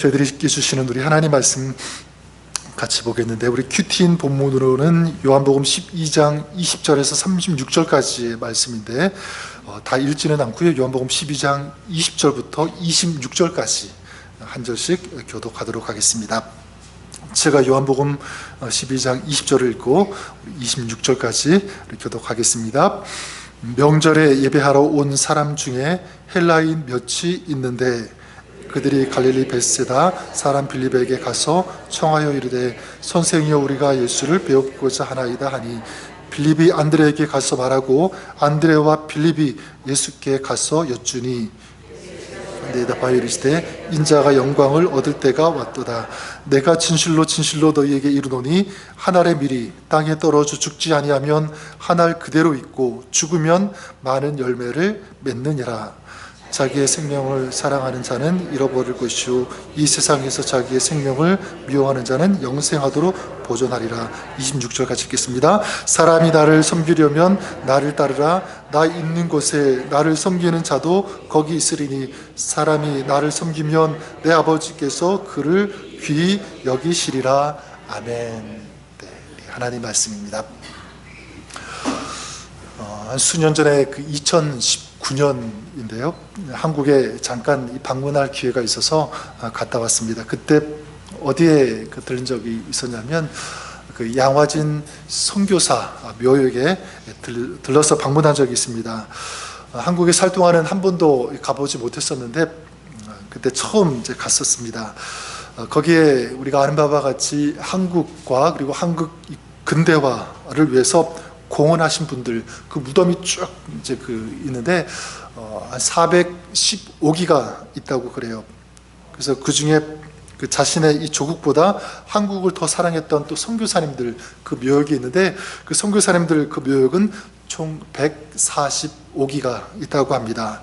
저희들이 주시는 우리 하나님 말씀 같이 보겠는데, 우리 큐티인 본문으로는 요한복음 12장 20절에서 36절까지의 말씀인데 다 읽지는 않고요. 요한복음 12장 20절부터 26절까지 한 절씩 교독하도록 하겠습니다. 제가 요한복음 12장 20절을 읽고 26절까지 교독하겠습니다. 명절에 예배하러 온 사람 중에 헬라인 몇이 있는데 그들이 갈릴리 벳세다 사람 빌립에게 가서 청하여 이르되 선생이여 우리가 예수를 배우고자 하나이다 하니 빌립이 안드레에게 가서 말하고 안드레와 빌립이 예수께 가서 여쭈니 대답하여 이르시되 인자가 영광을 얻을 때가 왔도다. 내가 진실로 진실로 너희에게 이르노니 한 알의 밀이 땅에 떨어져 죽지 아니하면 한 알 그대로 있고 죽으면 많은 열매를 맺느니라. 자기의 생명을 사랑하는 자는 잃어버릴 것이요 이 세상에서 자기의 생명을 미워하는 자는 영생하도록 보존하리라. 26절 같이 읽겠습니다. 사람이 나를 섬기려면 나를 따르라. 나 있는 곳에 나를 섬기는 자도 거기 있으리니 사람이 나를 섬기면 내 아버지께서 그를 귀히 여기시리라. 아멘. 네, 하나님 말씀입니다. 한 수년 전에 2019년인데요. 한국에 잠깐 방문할 기회가 있어서 갔다 왔습니다. 그때 어디에 들른 적이 있었냐면 양화진 선교사 묘역에 들러서 방문한 적이 있습니다. 한국에 살 동안은 한 번도 가보지 못했었는데 그때 처음 이제 갔었습니다. 거기에 우리가 아는 바와 같이 한국과 그리고 한국 근대화를 위해서 공헌하신 분들 그 무덤이 쭉 이제 있는데 한 415기가 있다고 그래요. 그래서 그 중에 자신의 이 조국보다 한국을 더 사랑했던 또 선교사님들 그 묘역이 있는데 그 선교사님들 그 묘역은 총 145기가 있다고 합니다.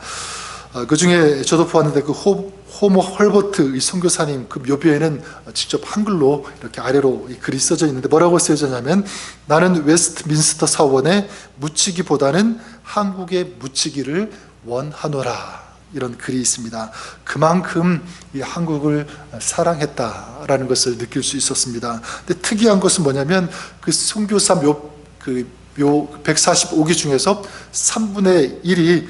그 중에 저도 보았는데 그 호모 헐버트 이 선교사님 그 묘비에는 직접 한글로 이렇게 아래로 글이 써져 있는데 뭐라고 쓰여졌냐면 나는 웨스트민스터 사원에 묻히기보다는 한국에 묻히기를 원하노라. 이런 글이 있습니다. 그만큼 이 한국을 사랑했다라는 것을 느낄 수 있었습니다. 근데 특이한 것은 뭐냐면 그 선교사 묘 145기 중에서 3분의 1이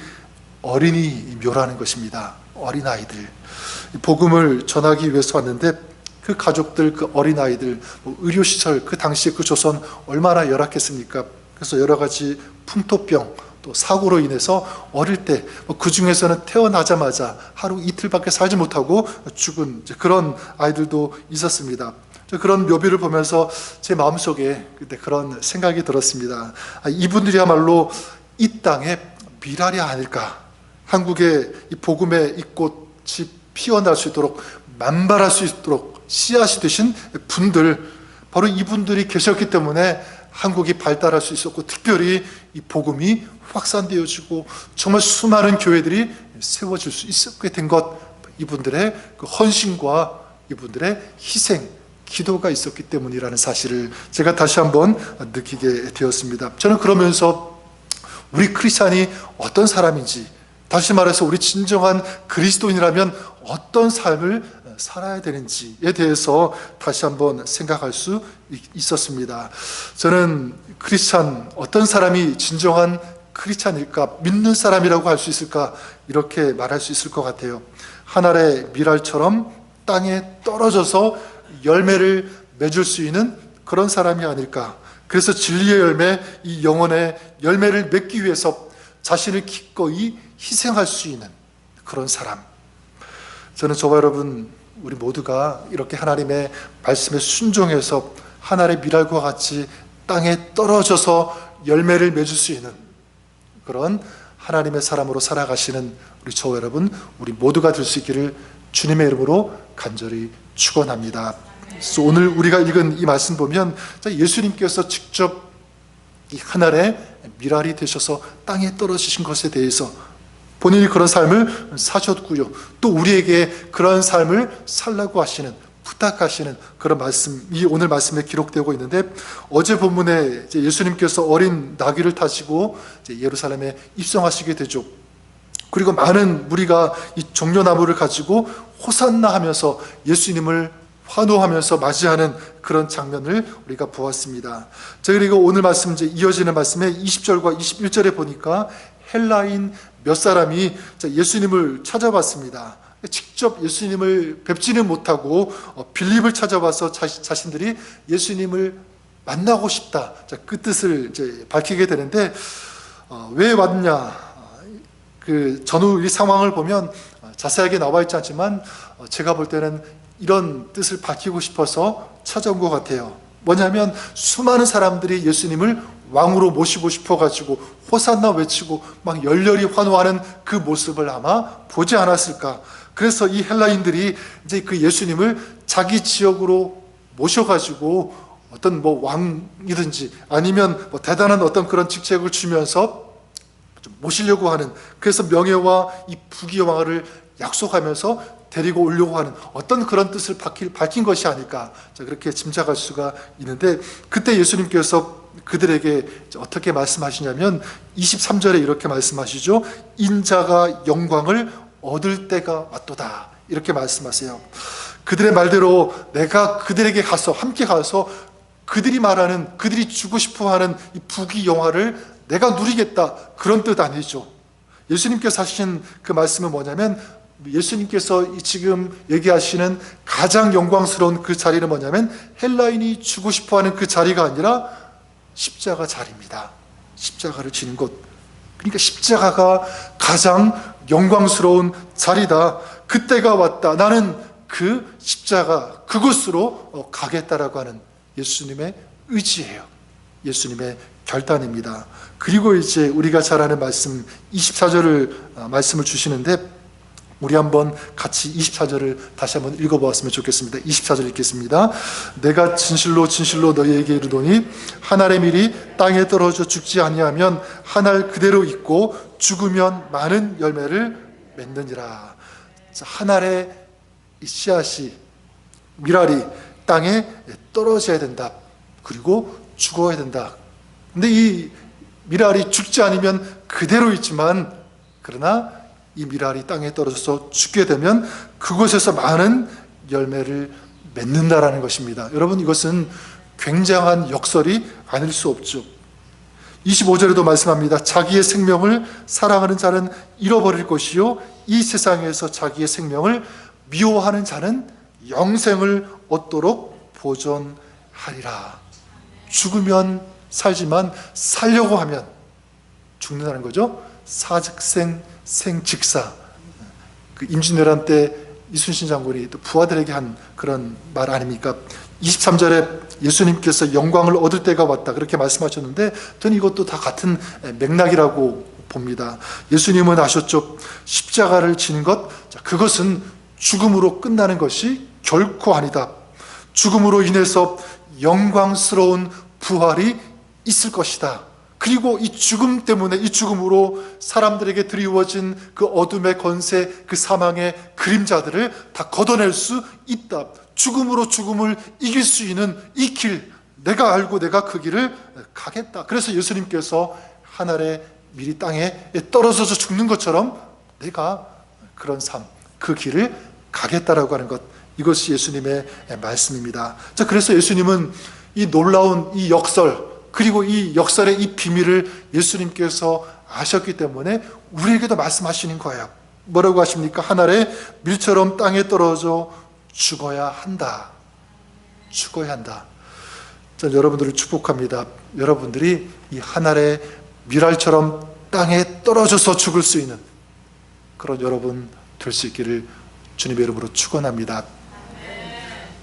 어린이 묘라는 것입니다. 어린아이들 복음을 전하기 위해서 왔는데 그 가족들 그 어린아이들 의료시설 그 당시에 그 조선 얼마나 열악했습니까? 그래서 여러 가지 풍토병 또 사고로 인해서 어릴 때 그 중에서는 태어나자마자 하루 이틀밖에 살지 못하고 죽은 그런 아이들도 있었습니다. 그런 묘비를 보면서 제 마음속에 그때 그런 생각이 들었습니다. 이분들이야말로 이 땅의 미랄이 아닐까. 한국의 이 복음의 이 꽃이 피어날 수 있도록 만발할 수 있도록 씨앗이 되신 분들 바로 이분들이 계셨기 때문에 한국이 발달할 수 있었고 특별히 이 복음이 확산되어지고 정말 수많은 교회들이 세워질 수 있게 된 것 이분들의 그 헌신과 이분들의 희생 기도가 있었기 때문이라는 사실을 제가 다시 한번 느끼게 되었습니다. 저는 그러면서 우리 크리스찬이 어떤 사람인지 다시 말해서 우리 진정한 그리스도인이라면 어떤 삶을 살아야 되는지에 대해서 다시 한번 생각할 수 있었습니다. 저는 크리스찬 어떤 사람이 진정한 크리스찬일까 믿는 사람이라고 할 수 있을까 이렇게 말할 수 있을 것 같아요. 한 알의 밀알처럼 땅에 떨어져서 열매를 맺을 수 있는 그런 사람이 아닐까. 그래서 진리의 열매 이 영혼의 열매를 맺기 위해서 자신을 기꺼이 희생할 수 있는 그런 사람. 저는 저와 여러분 우리 모두가 이렇게 하나님의 말씀에 순종해서 하나의 밀알과 같이 땅에 떨어져서 열매를 맺을 수 있는 그런 하나님의 사람으로 살아가시는 우리 저와 여러분 우리 모두가 될 수 있기를 주님의 이름으로 간절히 축원합니다. 그래서 오늘 우리가 읽은 이 말씀 보면 예수님께서 직접 이 하늘의 밀알이 되셔서 땅에 떨어지신 것에 대해서 본인이 그런 삶을 사셨고요. 또 우리에게 그런 삶을 살라고 하시는 부탁하시는 그런 말씀이 오늘 말씀에 기록되고 있는데 어제 본문에 예수님께서 어린 나귀를 타시고 예루살렘에 입성하시게 되죠. 그리고 많은 무리가 이 종려나무를 가지고 호산나 하면서 예수님을 환호하면서 맞이하는 그런 장면을 우리가 보았습니다. 자, 그리고 오늘 말씀 이제 이어지는 말씀에 20절과 21절에 보니까 헬라인 몇 사람이 예수님을 찾아봤습니다. 직접 예수님을 뵙지는 못하고 빌립을 찾아와서 자신들이 예수님을 만나고 싶다, 그 뜻을 이제 밝히게 되는데, 왜 왔냐, 그 전후 이 상황을 보면 자세하게 나와 있지 않지만 제가 볼 때는 이런 뜻을 밝히고 싶어서 찾아온 것 같아요. 뭐냐면 수많은 사람들이 예수님을 왕으로 모시고 싶어가지고 호산나 외치고 막 열렬히 환호하는 그 모습을 아마 보지 않았을까. 그래서 이 헬라인들이 이제 그 예수님을 자기 지역으로 모셔가지고 어떤 뭐 왕이든지 아니면 뭐 대단한 어떤 그런 직책을 주면서 좀 모시려고 하는, 그래서 명예와 이 부귀영화를 약속하면서 데리고 오려고 하는 어떤 그런 뜻을 밝힌 것이 아닐까, 그렇게 짐작할 수가 있는데, 그때 예수님께서 그들에게 어떻게 말씀하시냐면 23절에 이렇게 말씀하시죠. 인자가 영광을 얻을 때가 왔도다, 이렇게 말씀하세요. 그들의 말대로 내가 그들에게 가서 함께 가서 그들이 말하는, 그들이 주고 싶어하는 이 부귀영화를 내가 누리겠다, 그런 뜻 아니죠. 예수님께서 하신 그 말씀은 뭐냐면, 예수님께서 지금 얘기하시는 가장 영광스러운 그 자리는 뭐냐면 헬라인이 주고 싶어하는 그 자리가 아니라 십자가 자리입니다. 십자가를 지는 곳. 그러니까 십자가가 가장 영광스러운 자리다. 그때가 왔다. 나는 그 십자가 그곳으로 가겠다라고 하는 예수님의 의지예요. 예수님의 결단입니다. 그리고 이제 우리가 잘 아는 말씀 24절을 말씀을 주시는데, 우리 한번 같이 24절을 다시 한번 읽어보았으면 좋겠습니다. 24절 읽겠습니다. 내가 진실로 진실로 너희에게 이르노니 한 알의 밀이 땅에 떨어져 죽지 아니하면 한 알 그대로 있고 죽으면 많은 열매를 맺느니라. 한 알의 씨앗이, 밀알이 땅에 떨어져야 된다. 그리고 죽어야 된다. 근데 이 밀알이 죽지 않으면 그대로 있지만, 그러나 이 밀알이 땅에 떨어져서 죽게 되면 그곳에서 많은 열매를 맺는다라는 것입니다. 여러분, 이것은 굉장한 역설이 아닐 수 없죠. 25절에도 말씀합니다. 자기의 생명을 사랑하는 자는 잃어버릴 것이요 이 세상에서 자기의 생명을 미워하는 자는 영생을 얻도록 보존하리라. 죽으면 살지만 살려고 하면 죽는다는 거죠. 사즉생 생직사. 그 임진왜란 때 이순신 장군이 또 부하들에게 한 그런 말 아닙니까? 23절에 예수님께서 영광을 얻을 때가 왔다, 그렇게 말씀하셨는데, 저는 이것도 다 같은 맥락이라고 봅니다. 예수님은 아셨죠? 십자가를 지는 것, 그것은 죽음으로 끝나는 것이 결코 아니다. 죽음으로 인해서 영광스러운 부활이 있을 것이다. 그리고 이 죽음 때문에, 이 죽음으로 사람들에게 드리워진 그 어둠의 권세, 그 사망의 그림자들을 다 걷어낼 수 있다. 죽음으로 죽음을 이길 수 있는 이 길, 내가 알고 내가 그 길을 가겠다. 그래서 예수님께서 한 알의 밀이 땅에 떨어져서 죽는 것처럼 내가 그런 삶, 그 길을 가겠다라고 하는 것, 이것이 예수님의 말씀입니다. 자, 그래서 예수님은 이 놀라운 이 역설, 그리고 이 역설의 이 비밀을 예수님께서 아셨기 때문에 우리에게도 말씀하시는 거예요. 뭐라고 하십니까? 한 알의 밀처럼 땅에 떨어져 죽어야 한다. 죽어야 한다. 전 여러분들을 축복합니다. 여러분들이 이 한 알의 밀알처럼 땅에 떨어져서 죽을 수 있는 그런 여러분 될 수 있기를 주님의 이름으로 축원합니다.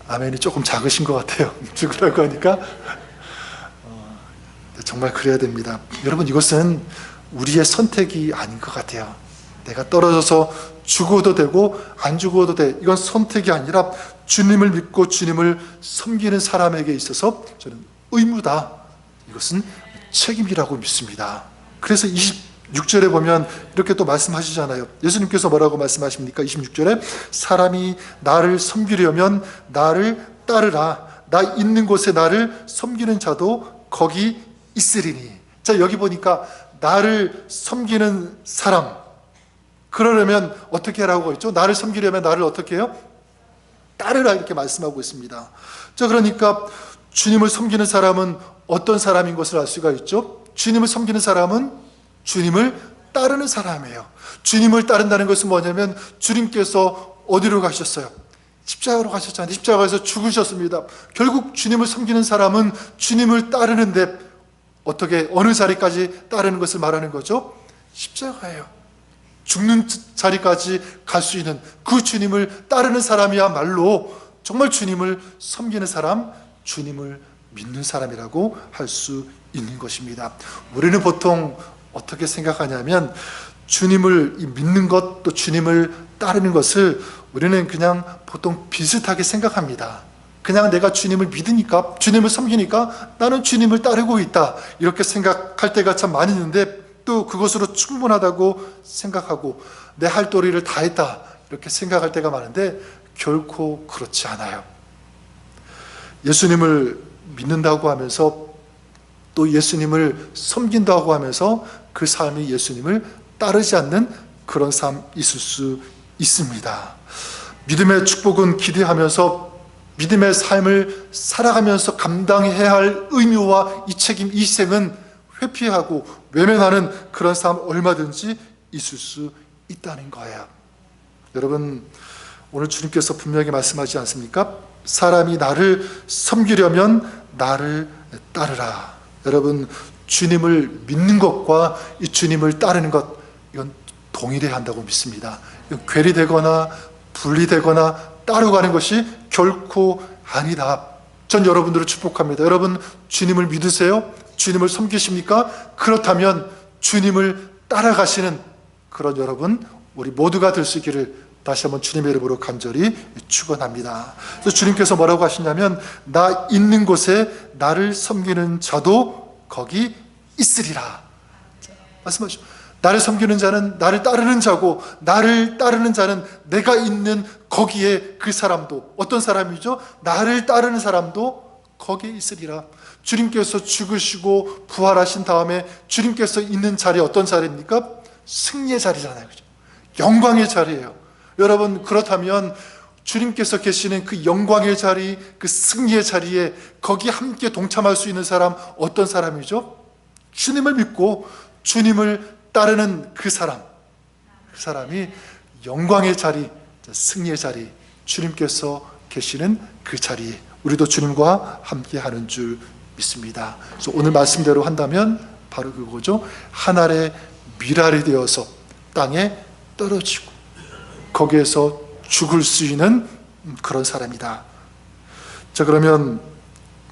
아멘이 조금 작으신 것 같아요. 죽으라고 하니까. 정말 그래야 됩니다. 여러분, 이것은 우리의 선택이 아닌 것 같아요. 내가 떨어져서 죽어도 되고 안 죽어도 돼, 이건 선택이 아니라 주님을 믿고 주님을 섬기는 사람에게 있어서 저는 의무다, 이것은 책임이라고 믿습니다. 그래서 26절에 보면 이렇게 또 말씀하시잖아요. 예수님께서 뭐라고 말씀하십니까? 26절에 사람이 나를 섬기려면 나를 따르라. 나 있는 곳에 나를 섬기는 자도 거기 있으리니. 자, 여기 보니까 나를 섬기는 사람, 그러려면 어떻게 하라고 했죠? 나를 섬기려면 나를 어떻게 해요? 따르라 이렇게 말씀하고 있습니다. 자, 그러니까 주님을 섬기는 사람은 어떤 사람인 것을 알 수가 있죠? 주님을 섬기는 사람은 주님을 따르는 사람이에요. 주님을 따른다는 것은 뭐냐면 주님께서 어디로 가셨어요? 십자가로 가셨잖아요. 십자가에서 죽으셨습니다. 결국 주님을 섬기는 사람은 주님을 따르는데 어떻게 어느 자리까지 따르는 것을 말하는 거죠? 십자가예요. 죽는 자리까지 갈 수 있는 그 주님을 따르는 사람이야말로 정말 주님을 섬기는 사람, 주님을 믿는 사람이라고 할 수 있는 것입니다. 우리는 보통 어떻게 생각하냐면 주님을 믿는 것, 또 주님을 따르는 것을 우리는 그냥 보통 비슷하게 생각합니다. 그냥 내가 주님을 믿으니까, 주님을 섬기니까 나는 주님을 따르고 있다, 이렇게 생각할 때가 참 많이 있는데, 또 그것으로 충분하다고 생각하고 내 할 도리를 다 했다 이렇게 생각할 때가 많은데 결코 그렇지 않아요. 예수님을 믿는다고 하면서 또 예수님을 섬긴다고 하면서 그 삶이 예수님을 따르지 않는 그런 삶 있을 수 있습니다. 믿음의 축복은 기대하면서 믿음의 삶을 살아가면서 감당해야 할 의무와 이 책임, 이 희생은 회피하고 외면하는 그런 삶 얼마든지 있을 수 있다는 거예요. 여러분, 오늘 주님께서 분명히 말씀하지 않습니까? 사람이 나를 섬기려면 나를 따르라. 여러분, 주님을 믿는 것과 이 주님을 따르는 것, 이건 동일해야 한다고 믿습니다. 이건 괴리되거나 분리되거나 따로 가는 것이 결코 아니다. 전 여러분들을 축복합니다. 여러분, 주님을 믿으세요? 주님을 섬기십니까? 그렇다면 주님을 따라가시는 그런 여러분, 우리 모두가 될 수 있기를 다시 한번 주님의 이름으로 간절히 축원합니다. 그래서 주님께서 뭐라고 하시냐면 나 있는 곳에 나를 섬기는 자도 거기 있으리라. 말씀하시죠. 나를 섬기는 자는 나를 따르는 자고, 나를 따르는 자는 내가 있는 거기에 그 사람도, 어떤 사람이죠? 나를 따르는 사람도 거기에 있으리라. 주님께서 죽으시고 부활하신 다음에 주님께서 있는 자리, 어떤 자리입니까? 승리의 자리잖아요. 그죠? 영광의 자리예요. 여러분, 그렇다면 주님께서 계시는 그 영광의 자리, 그 승리의 자리에 거기 함께 동참할 수 있는 사람, 어떤 사람이죠? 주님을 믿고 주님을 따르는 그 사람, 그 사람이 영광의 자리, 승리의 자리, 주님께서 계시는 그 자리에 우리도 주님과 함께 하는 줄 믿습니다. 그래서 오늘 말씀대로 한다면 바로 그거죠. 하늘의 미랄이 되어서 땅에 떨어지고 거기에서 죽을 수 있는 그런 사람이다. 자, 그러면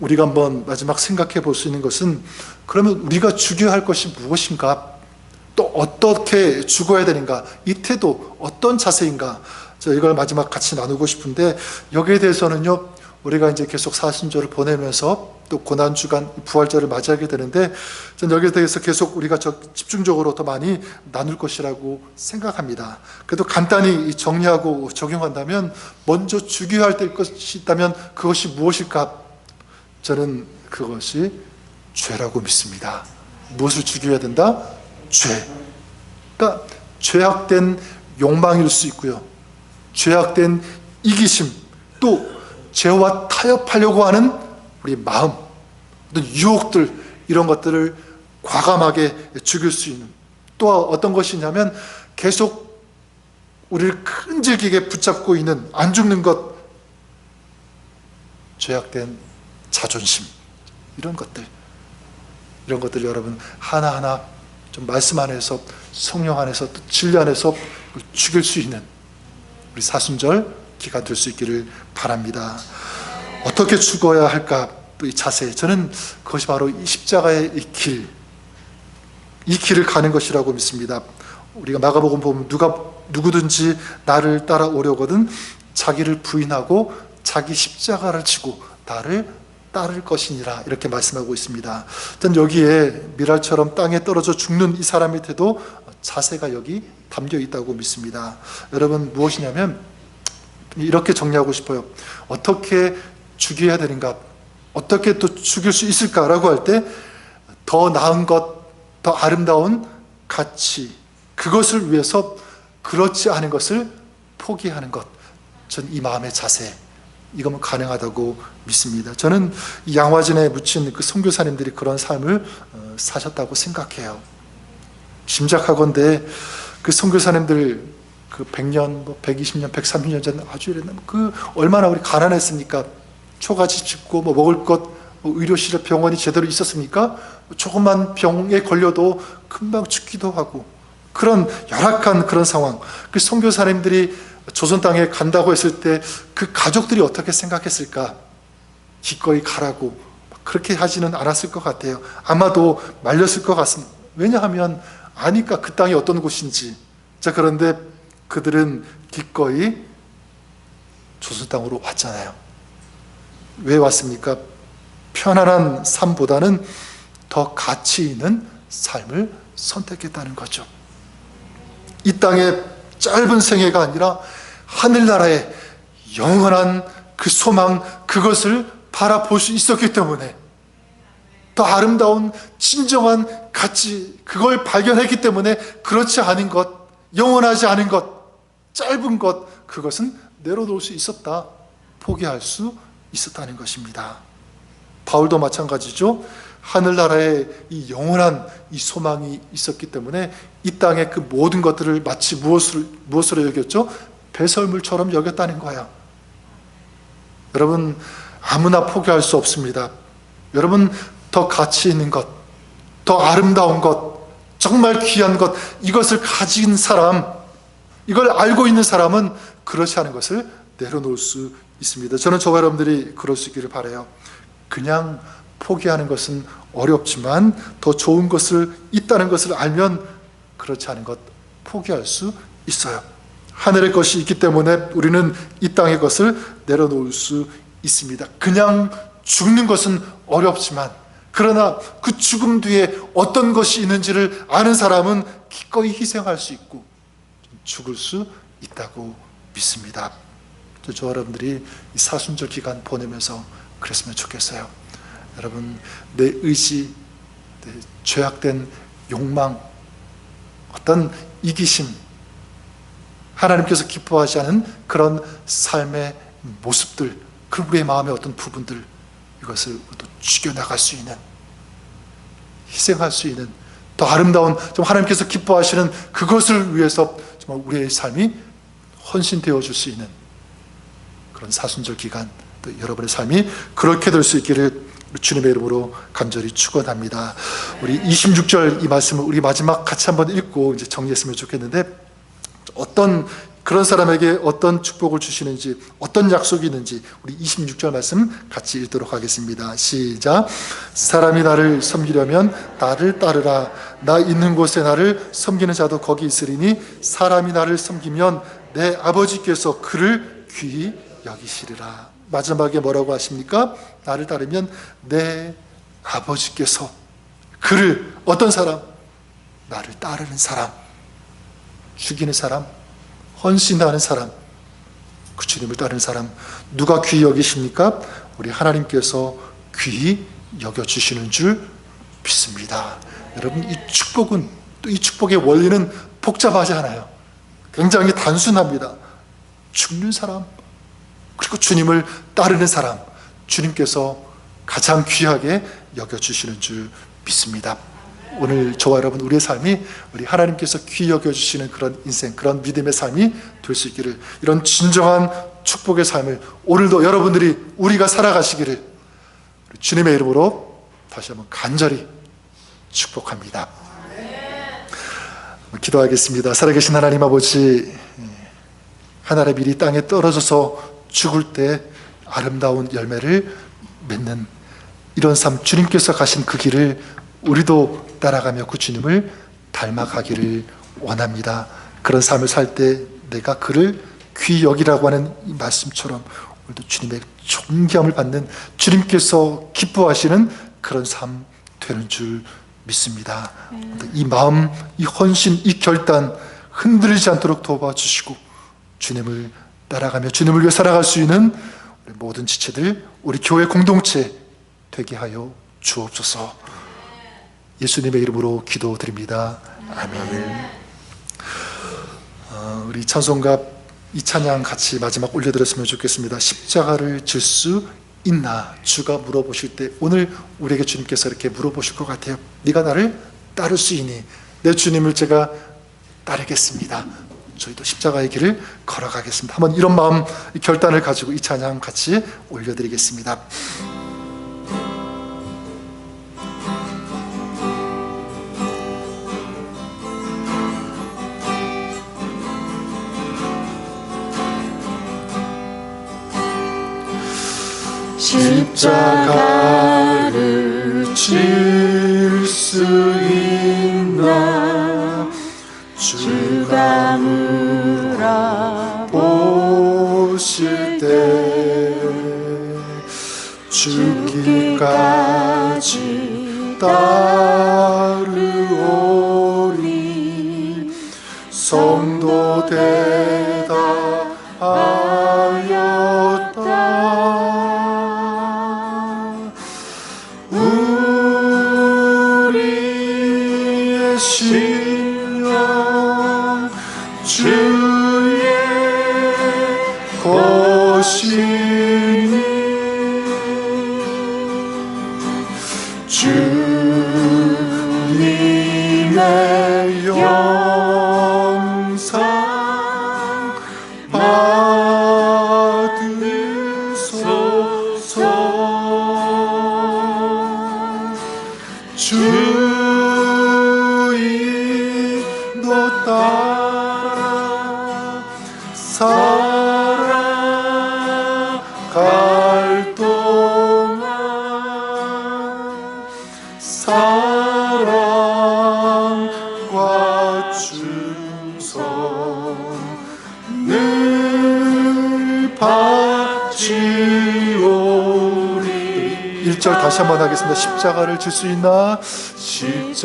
우리가 한번 마지막 생각해 볼 수 있는 것은, 그러면 우리가 죽여야 할 것이 무엇인가? 또 어떻게 죽어야 되는가? 이 태도, 어떤 자세인가? 자, 이걸 마지막 같이 나누고 싶은데, 여기에 대해서는요, 우리가 이제 계속 사순절을 보내면서 또 고난주간 부활절을 맞이하게 되는데, 저는 여기에 대해서 계속 우리가 집중적으로 더 많이 나눌 것이라고 생각합니다. 그래도 간단히 정리하고 적용한다면, 먼저 죽여야 할 것이 있다면 그것이 무엇일까? 저는 그것이 죄라고 믿습니다. 무엇을 죽여야 된다? 죄. 그러니까 죄악된 욕망일 수 있고요, 죄악된 이기심, 또 죄와 타협하려고 하는 우리 마음, 어떤 유혹들, 이런 것들을 과감하게 죽일 수 있는, 또 어떤 것이냐면 계속 우리를 끈질기게 붙잡고 있는, 안 죽는 것, 죄악된 자존심, 이런 것들 여러분 하나하나 좀 말씀 안에서, 성령 안에서, 또 진리 안에서 죽일 수 있는 우리 사순절 기가 될 수 있기를 바랍니다. 어떻게 죽어야 할까? 또 이 자세, 저는 그것이 바로 이 십자가의 이 길을 가는 것이라고 믿습니다. 우리가 마가복음 보면 누구든지 나를 따라오려거든 자기를 부인하고 자기 십자가를 지고 나를 따를 것이니라, 이렇게 말씀하고 있습니다. 전 여기에 미랄처럼 땅에 떨어져 죽는 이 사람의 태도, 자세가 여기 담겨 있다고 믿습니다. 여러분, 무엇이냐면 이렇게 정리하고 싶어요. 어떻게 죽여야 되는가, 어떻게 또 죽일 수 있을까라고 할 때 더 나은 것, 더 아름다운 가치, 그것을 위해서 그렇지 않은 것을 포기하는 것, 전 이 마음의 자세, 이거면 가능하다고 믿습니다. 저는 이 양화진에 묻힌 그 선교사님들이 그런 삶을 사셨다고 생각해요. 짐작하건대 그 선교사님들 그 100년, 120년, 130년 전 아주 이랬나, 그 얼마나 우리 가난했습니까? 초가집 짓고 먹을 것, 의료시설, 병원이 제대로 있었습니까? 조금만 병에 걸려도 금방 죽기도 하고, 그런 열악한 그런 상황. 그 선교사님들이 조선 땅에 간다고 했을 때 그 가족들이 어떻게 생각했을까? 기꺼이 가라고 그렇게 하지는 않았을 것 같아요. 아마도 말렸을 것 같습니다. 왜냐하면 아니까 그 땅이 어떤 곳인지. 자, 그런데 그들은 기꺼이 조선 땅으로 왔잖아요. 왜 왔습니까? 편안한 삶보다는 더 가치 있는 삶을 선택했다는 거죠. 이 땅의 짧은 생애가 아니라 하늘나라의 영원한 그 소망, 그것을 바라볼 수 있었기 때문에, 더 아름다운 진정한 가치, 그걸 발견했기 때문에 그렇지 않은 것, 영원하지 않은 것, 짧은 것, 그것은 내려놓을 수 있었다, 포기할 수 있었다는 것입니다. 바울도 마찬가지죠. 하늘나라에 이 영원한 이 소망이 있었기 때문에 이 땅의 그 모든 것들을 마치 무엇으로 여겼죠? 배설물처럼 여겼다는 거야. 여러분, 아무나 포기할 수 없습니다. 여러분, 더 가치 있는 것, 더 아름다운 것, 정말 귀한 것, 이것을 가진 사람, 이걸 알고 있는 사람은 그렇지 않은 것을 내려놓을 수 있습니다. 저는 저와 여러분들이 그럴 수 있기를 바라요. 그냥 포기하는 것은 어렵지만 더 좋은 것을 있다는 것을 알면 그렇지 않은 것 포기할 수 있어요. 하늘의 것이 있기 때문에 우리는 이 땅의 것을 내려놓을 수 있습니다. 그냥 죽는 것은 어렵지만, 그러나 그 죽음 뒤에 어떤 것이 있는지를 아는 사람은 기꺼이 희생할 수 있고 죽을 수 있다고 믿습니다. 저와 여러분들이 이 사순절 기간 보내면서 그랬으면 좋겠어요. 여러분, 내 의지, 내 죄악된 욕망, 어떤 이기심, 하나님께서 기뻐하지 않은 그런 삶의 모습들, 그리고 우리의 마음의 어떤 부분들, 이것을 또 죽여나갈 수 있는, 희생할 수 있는 더 아름다운, 좀 하나님께서 기뻐하시는 그것을 위해서 정말 우리의 삶이 헌신되어 줄 수 있는 그런 사순절 기간, 또 여러분의 삶이 그렇게 될 수 있기를 주님의 이름으로 간절히 축원합니다. 우리 26절 이 말씀을 우리 마지막 같이 한번 읽고 이제 정리했으면 좋겠는데, 어떤 그런 사람에게 어떤 축복을 주시는지, 어떤 약속이 있는지 우리 26절 말씀 같이 읽도록 하겠습니다. 시작. 사람이 나를 섬기려면 나를 따르라. 나 있는 곳에 나를 섬기는 자도 거기 있으리니 사람이 나를 섬기면 내 아버지께서 그를 귀히 여기시리라. 마지막에 뭐라고 하십니까? 나를 따르면 내 아버지께서 그를, 어떤 사람? 나를 따르는 사람, 죽이는 사람, 헌신하는 사람, 그 주님을 따르는 사람, 누가 귀히 여기십니까? 우리 하나님께서 귀히 여겨주시는 줄 믿습니다. 여러분, 이 축복은, 또 이 축복의 원리는 복잡하지 않아요. 굉장히 단순합니다. 죽는 사람, 그리고 주님을 따르는 사람, 주님께서 가장 귀하게 여겨주시는 줄 믿습니다. 오늘 저와 여러분, 우리의 삶이 우리 하나님께서 귀히 여겨주시는 그런 인생, 그런 믿음의 삶이 될 수 있기를, 이런 진정한 축복의 삶을 오늘도 여러분들이, 우리가 살아가시기를 주님의 이름으로 다시 한번 간절히 축복합니다. 기도하겠습니다. 살아계신 하나님 아버지, 하나님의 밀이 땅에 떨어져서 죽을 때 아름다운 열매를 맺는 이런 삶, 주님께서 가신 그 길을 우리도 따라가며 그 주님을 닮아가기를 원합니다. 그런 삶을 살 때 내가 그를 귀히 여기라고 하는 이 말씀처럼 오늘도 주님의 존경을 받는, 주님께서 기뻐하시는 그런 삶 되는 줄 믿습니다. 이 마음, 이 헌신, 이 결단 흔들리지 않도록 도와주시고 주님을 따라가며 주님을 위해 살아갈 수 있는 우리 모든 지체들, 우리 교회 공동체 되게 하여 주옵소서. 예수님의 이름으로 기도드립니다. 아멘. 우리 찬송가 이 찬양 같이 마지막 올려드렸으면 좋겠습니다. 십자가를 질 수 있나? 주가 물어보실 때 오늘 우리에게 주님께서 이렇게 물어보실 것 같아요. 네가 나를 따를 수 있니? 내 주님을 제가 따르겠습니다. 저희도 십자가의 길을 걸어가겠습니다. 한번 이런 마음, 결단을 가지고 이 찬양 같이 올려드리겠습니다. 십자가를 질 수 있나? 주가 물어보실 때 죽기까지 따르오리. 성도 대답하였다. 우리의 심령 주의 것이니 주님의 영상 받으소서. 주의 너 따라 살아갈 동안 사랑과 충성을 바치오리. 1절 다시 한번 하겠습니다. 십자가를 질 수 있나? 십자가를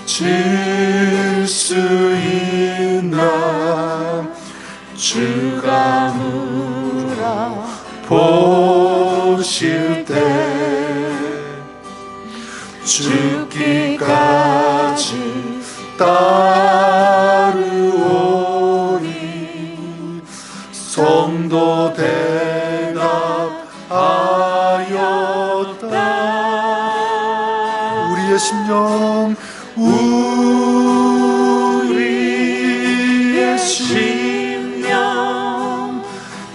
질 수 있나? 주가 물어보실 때 죽기까지 따르오리. 성도 대답하였다. 우리의 심령 우리의 심령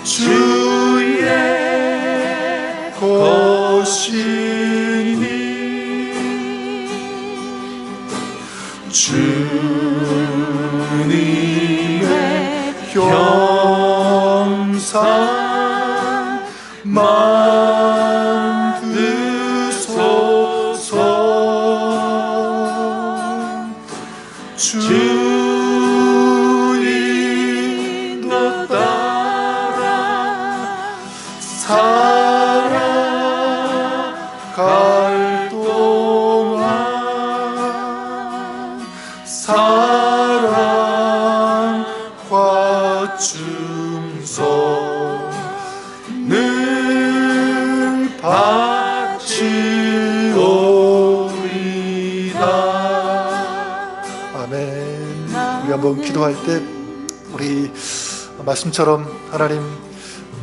주의 것이니 주님의 형상 만드소서. 주의 너 따라 살아갈 동안 사랑과 충성을 바치오리다. 아멘. 우리 한번 기도할 때 우리 말씀처럼 하나님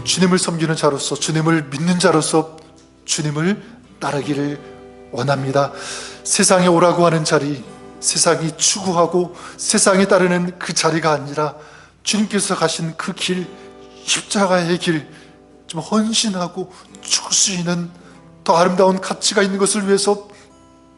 주님을 섬기는 자로서, 주님을 믿는 자로서 주님을 따르기를 원합니다. 세상에 오라고 하는 자리, 세상이 추구하고 세상에 따르는 그 자리가 아니라 주님께서 가신 그 길, 십자가의 길, 좀 헌신하고 죽을 수 있는 더 아름다운 가치가 있는 것을 위해서,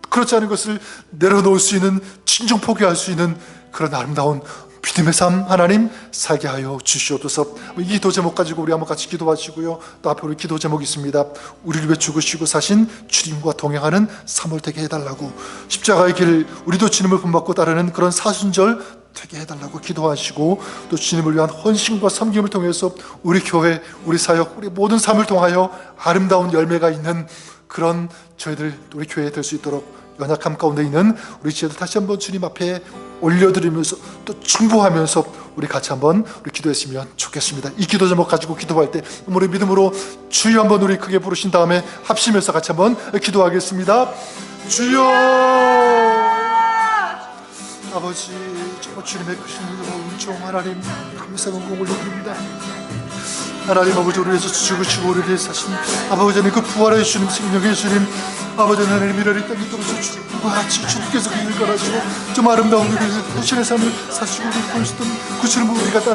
그렇지 않은 것을 내려놓을 수 있는, 진정 포기할 수 있는 그런 아름다운 믿음의 삶 하나님 살게 하여 주시옵소서. 이 기도 제목 가지고 우리 한번 같이 기도하시고요. 또 앞에 우리 기도 제목이 있습니다. 우리를 위해 죽으시고 사신 주님과 동행하는 삶을 되게 해달라고, 십자가의 길, 우리도 주님을 본받고 따르는 그런 사순절 되게 해달라고 기도하시고, 또 주님을 위한 헌신과 섬김을 통해서 우리 교회, 우리 사역, 우리 모든 삶을 통하여 아름다운 열매가 있는 그런 저희들, 우리 교회에 될 수 있도록 연약함 가운데 있는 우리 지혜들 다시 한번 주님 앞에 올려드리면서 또 충보하면서 우리 같이 한번 우리 기도했으면 좋겠습니다. 이 기도 제목 가지고 기도할 때 우리 믿음으로 주여 한번 우리 크게 부르신 다음에 합심해서 같이 한번 기도하겠습니다. 주여. 아버지 주님의 크신 은혜로 은총 하나님 감사 공공 올려드립니다. 하나님 아버지, 우리 위해서 죽으시고 우리를 위해 사신 아버지 하나님, 그 부활의 주님, 생명의 주님, 아버지 하나님, 이러리 땅에 떨어져 주님과 같이 주님께서 그 일을 갈아주고 좀 아름다운 그 구신의 삶을 사시고 우리를 보여주던 그 주님을 우리가